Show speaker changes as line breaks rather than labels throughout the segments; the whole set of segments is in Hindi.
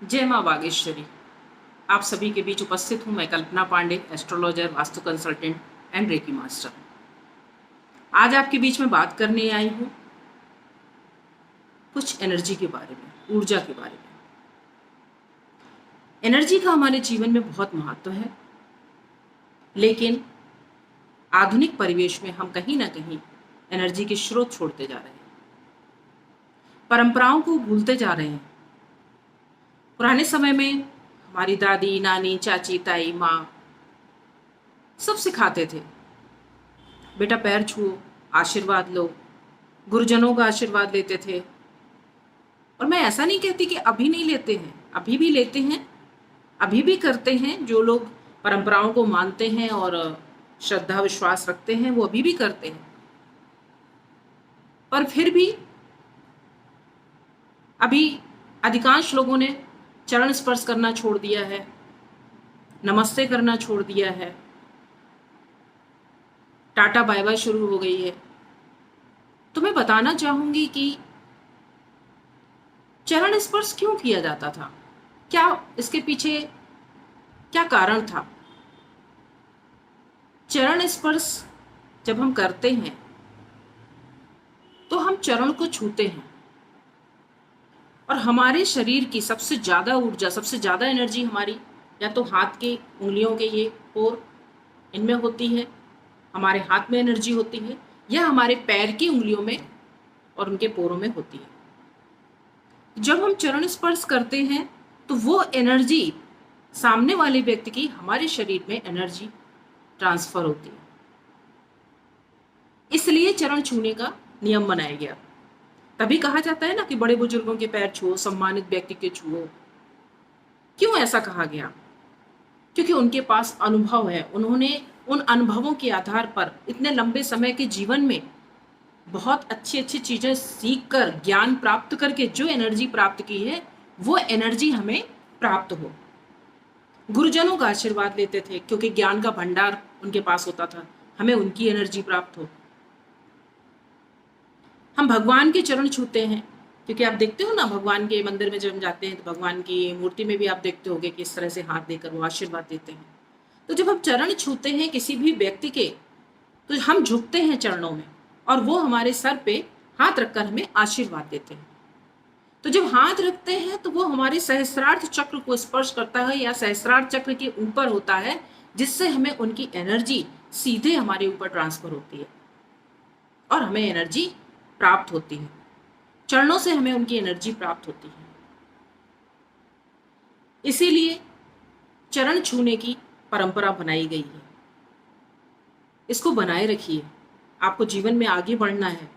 जय माँ बागेश्वरी। आप सभी के बीच उपस्थित हूँ मैं Kalpana Pandey, astrologer, vastu consultant and reiki master. आज आपके बीच में बात करने आई हूँ कुछ एनर्जी के बारे में, ऊर्जा के बारे में। एनर्जी का हमारे जीवन में बहुत महत्व है, लेकिन आधुनिक परिवेश में हम कहीं ना कहीं एनर्जी के स्रोत छोड़ते जा रहे हैं, परंपराओं को भूलते जा रहे हैं। पुराने समय में हमारी दादी, नानी, चाची, ताई, माँ सब सिखाते थे, बेटा पैर छुओ, आशीर्वाद लो, गुरुजनों का आशीर्वाद लेते थे। और मैं ऐसा नहीं कहती कि अभी नहीं लेते हैं, अभी भी लेते हैं, अभी भी करते हैं। जो लोग परंपराओं को मानते हैं और श्रद्धा विश्वास रखते हैं वो अभी भी करते हैं। पर फिर भी अभी अधिकांश लोगों ने चरण स्पर्श करना छोड़ दिया है, नमस्ते करना छोड़ दिया है, टाटा बाय बाय शुरू हो गई है। तो मैं बताना चाहूंगी कि चरण स्पर्श क्यों किया जाता था, क्या इसके पीछे क्या कारण था। चरण स्पर्श जब हम करते हैं तो हम चरण को छूते हैं और हमारे शरीर की सबसे ज्यादा ऊर्जा, सबसे ज्यादा एनर्जी हमारी या तो हाथ के उंगलियों के ये पोर इनमें होती है, हमारे हाथ में एनर्जी होती है, या हमारे पैर की उंगलियों में और उनके पोरों में होती है। जब हम चरण स्पर्श करते हैं तो वो एनर्जी सामने वाले व्यक्ति की हमारे शरीर में एनर्जी ट्रांसफर होती है। इसलिए चरण छूने का नियम बनाया गया। तभी कहा जाता है ना कि बड़े बुजुर्गों के पैर छुओ, सम्मानित व्यक्ति के छुओ। क्यों ऐसा कहा गया? क्योंकि उनके पास अनुभव है, उन्होंने उन अनुभवों के आधार पर इतने लंबे समय के जीवन में बहुत अच्छी अच्छी चीजें सीख कर, ज्ञान प्राप्त करके जो एनर्जी प्राप्त की है वो एनर्जी हमें प्राप्त हो। गुरुजनों का आशीर्वाद लेते थे क्योंकि ज्ञान का भंडार उनके पास होता था, हमें उनकी एनर्जी प्राप्त हो। हम भगवान के चरण छूते हैं क्योंकि आप देखते हो ना, भगवान के मंदिर में जब हम जाते हैं तो भगवान की मूर्ति में भी आप देखते होंगे कि इस तरह से हाथ देकर वो आशीर्वाद देते हैं। तो जब हम चरण छूते हैं किसी भी व्यक्ति के तो हम झुकते हैं चरणों में और वो हमारे सर पे हाथ रखकर हमें आशीर्वाद देते हैं। तो जब हाथ रखते हैं तो वो हमारे सहस्त्रार्थ चक्र को स्पर्श करता है या सहस्त्रार्थ चक्र के ऊपर होता है, जिससे हमें उनकी एनर्जी सीधे हमारे ऊपर ट्रांसफर होती है और हमें एनर्जी प्राप्त होती है। चरणों से हमें उनकी एनर्जी प्राप्त होती है। इसीलिए चरण छूने की परंपरा बनाई गई है। इसको बनाए रखिए। आपको जीवन में आगे बढ़ना है,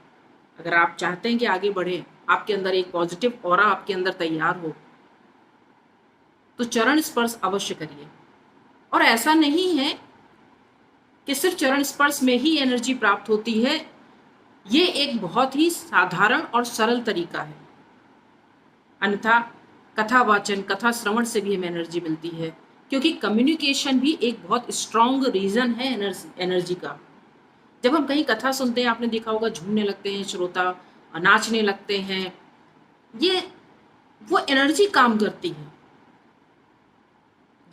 अगर आप चाहते हैं कि आगे बढ़े, आपके अंदर एक पॉजिटिव ऑरा आपके अंदर तैयार हो, तो चरण स्पर्श अवश्य करिए। और ऐसा नहीं है कि सिर्फ चरण स्पर्श में ही एनर्जी प्राप्त होती है, ये एक बहुत ही साधारण और सरल तरीका है। अन्यथा कथा वाचन, कथा श्रवण से भी हमें एनर्जी मिलती है, क्योंकि कम्युनिकेशन भी एक बहुत स्ट्रॉन्ग रीजन है एनर्जी का। जब हम कहीं कथा सुनते हैं, आपने देखा होगा झूमने लगते हैं श्रोता, नाचने लगते हैं, ये वो एनर्जी काम करती है।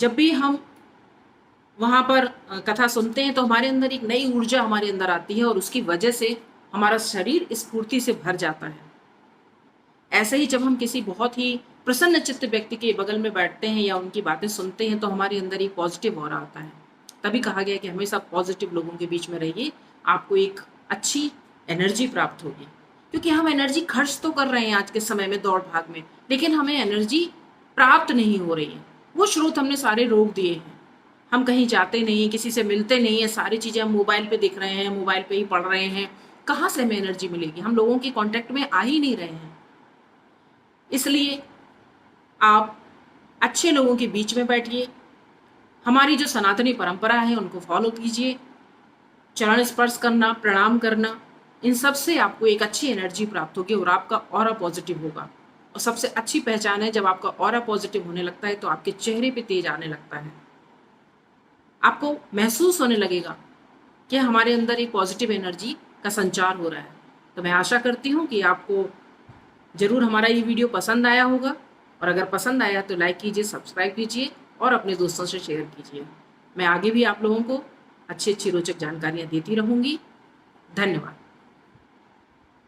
जब भी हम वहां पर कथा सुनते हैं तो हमारे अंदर एक नई ऊर्जा हमारे अंदर आती है और उसकी वजह से हमारा शरीर स्फूर्ति से भर जाता है। ऐसे ही जब हम किसी बहुत ही प्रसन्न चित्त व्यक्ति के बगल में बैठते हैं या उनकी बातें सुनते हैं तो हमारे अंदर एक पॉजिटिव ऑरा आता है। तभी कहा गया कि हमेशा पॉजिटिव लोगों के बीच में रहिए, आपको एक अच्छी एनर्जी प्राप्त होगी। क्योंकि हम एनर्जी खर्च तो कर रहे हैं आज के समय में दौड़ भाग में, लेकिन हमें एनर्जी प्राप्त नहीं हो रही है। वो स्रोत हमने सारे रोक दिए हैं। हम कहीं जाते नहीं, किसी से मिलते नहीं है, सारी चीजें हम मोबाइल पे देख रहे हैं, मोबाइल पे ही पढ़ रहे हैं। कहाँ से हमें एनर्जी मिलेगी? हम लोगों के कांटेक्ट में आ ही नहीं रहे हैं। इसलिए आप अच्छे लोगों के बीच में बैठिए, हमारी जो सनातनी परंपरा है उनको फॉलो कीजिए। चरण स्पर्श करना, प्रणाम करना, इन सब से आपको एक अच्छी एनर्जी प्राप्त होगी और आपका ऑरा पॉजिटिव होगा। और सबसे अच्छी पहचान है, जब आपका ऑरा पॉजिटिव होने लगता है तो आपके चेहरे पे तेज आने लगता है। आपको महसूस होने लगेगा कि हमारे अंदर एक पॉजिटिव एनर्जी का संचार हो रहा है। तो मैं आशा करती हूँ कि आपको जरूर हमारा ये वीडियो पसंद आया होगा। और अगर पसंद आया तो लाइक कीजिए, सब्सक्राइब कीजिए और अपने दोस्तों से शेयर कीजिए। मैं आगे भी आप लोगों को अच्छी अच्छी रोचक जानकारियाँ देती रहूँगी। धन्यवाद।